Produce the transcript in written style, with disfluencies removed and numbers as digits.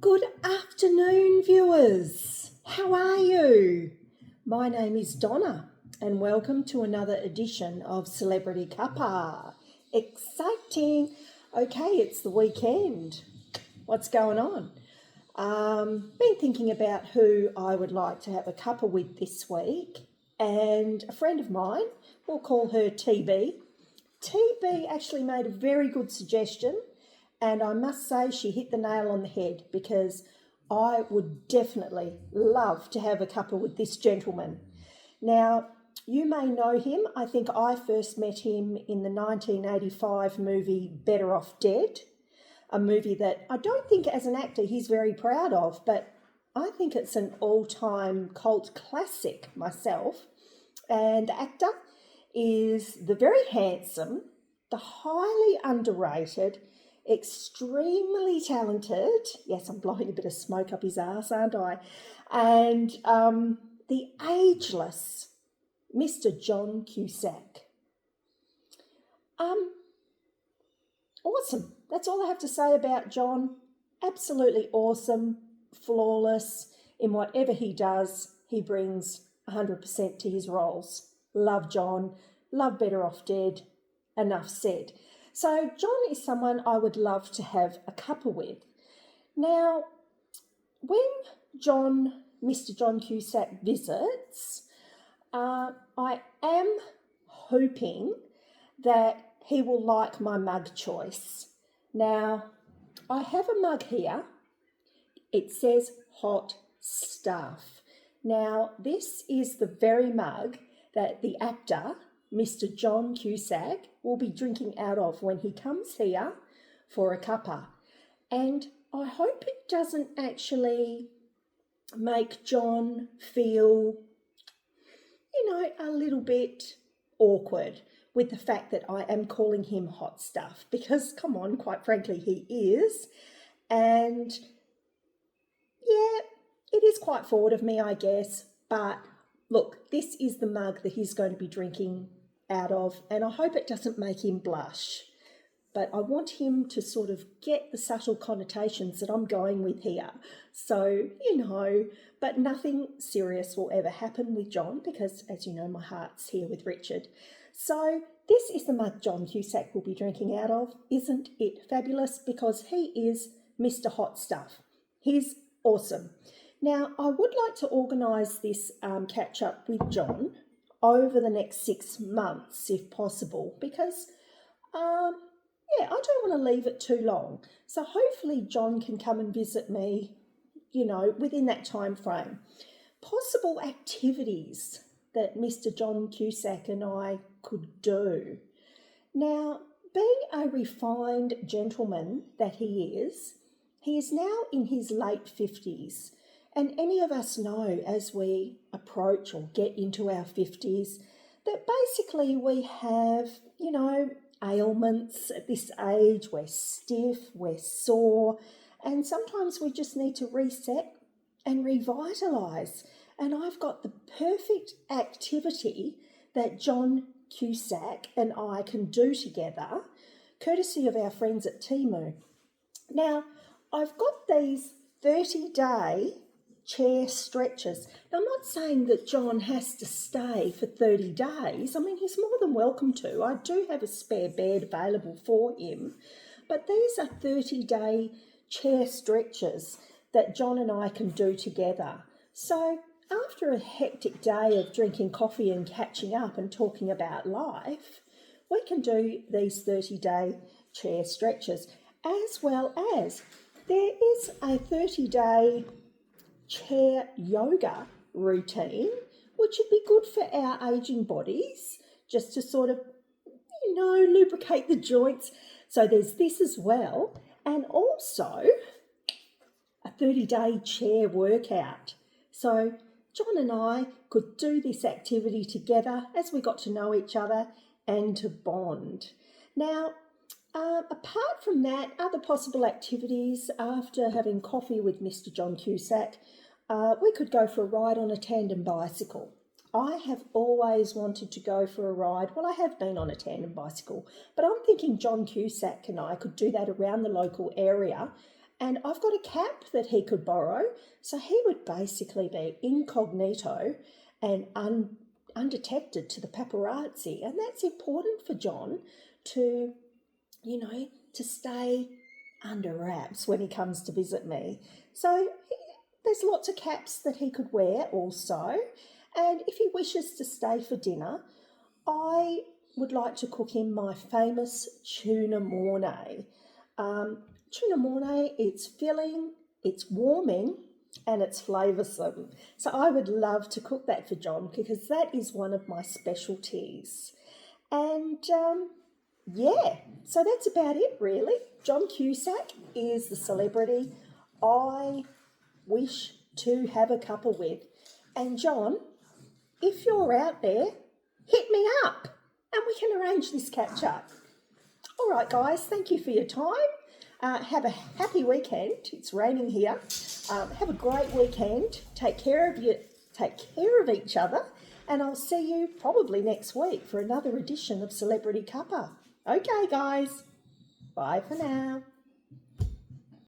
Good afternoon, viewers. How are you? My name is Donna, and welcome to another edition of Celebrity Cuppa. Exciting. Okay, it's the weekend. What's going on? Been thinking about who I would like to have a cuppa with this week, and a friend of mine, we'll call her TB. TB actually made a very good suggestion, and I must say she hit the nail on the head because I would definitely love to have a cuppa with this gentleman. Now, you may know him. I think I first met him in the 1985 movie Better Off Dead, a movie that I don't think as an actor he's very proud of, but I think it's an all-time cult classic myself. And the actor is the very handsome, the highly underrated, extremely talented, yes, I'm blowing a bit of smoke up his arse, aren't I? And the ageless Mr. John Cusack. Awesome. That's all I have to say about John. Absolutely awesome, flawless. In whatever he does, he brings 100% to his roles. Love John, love Better Off Dead, enough said. So John is someone I would love to have a cuppa with. Now, when Mr. John Cusack visits, I am hoping that he will like my mug choice. Now, I have a mug here. It says hot stuff. Now, this is the very mug that the actor, Mr. John Cusack, will be drinking out of when he comes here for a cuppa. And I hope it doesn't actually make John feel, a little bit awkward with the fact that I am calling him hot stuff, because, come on, quite frankly, he is. And yeah, it is quite forward of me, I guess, but look, this is the mug that he's going to be drinking out of, and I hope it doesn't make him blush. But I want him to sort of get the subtle connotations that I'm going with here. So, but nothing serious will ever happen with John because, as you know, my heart's here with Richard. So this is the mug John Cusack will be drinking out of. Isn't it fabulous? Because he is Mr. Hot Stuff. He's awesome. Now, I would like to organise this catch-up with John over the next 6 months, if possible, because, I don't want to leave it too long. So hopefully John can come and visit me, within that time frame. Possible activities that Mr. John Cusack and I could do. Now, being a refined gentleman that he is now in his late 50s. And any of us know as we approach or get into our 50s that basically we have, ailments at this age. We're stiff, we're sore, and sometimes we just need to reset and revitalise. And I've got the perfect activity that John Cusack and I can do together, courtesy of our friends at Temu. Now, I've got these 30-day chair stretches. Now, I'm not saying that John has to stay for 30 days. I mean, he's more than welcome to. I do have a spare bed available for him. But these are 30-day chair stretches that John and I can do together. So after a hectic day of drinking coffee and catching up and talking about life, we can do these 30-day chair stretches, as well as there is a 30-day chair yoga routine, which would be good for our aging bodies, just to sort of, lubricate the joints. So there's this as well, and also a 30-day chair workout. So John and I could do this activity together as we got to know each other and to bond. Now, apart from that, other possible activities after having coffee with Mr. John Cusack, we could go for a ride on a tandem bicycle. I have always wanted to go for a ride. Well, I have been on a tandem bicycle, but I'm thinking John Cusack and I could do that around the local area And I've got a cap that he could borrow, so he would basically be incognito and undetected to the paparazzi. And that's important for John to, to stay under wraps when he comes to visit me. So there's lots of caps that he could wear also. And if he wishes to stay for dinner, I would like to cook him my famous tuna mornay. Tuna mornay, it's filling, it's warming, and it's flavoursome. So I would love to cook that for John because that is one of my specialties. And so that's about it really. John Cusack is the celebrity I wish to have a cuppa with. And John, if you're out there, hit me up and we can arrange this catch up. All right, guys, thank you for your time. Have a happy weekend. It's raining here. Have a great weekend. Take care of each other, and I'll see you probably next week for another edition of Celebrity Cuppa. Okay, guys. Bye for now.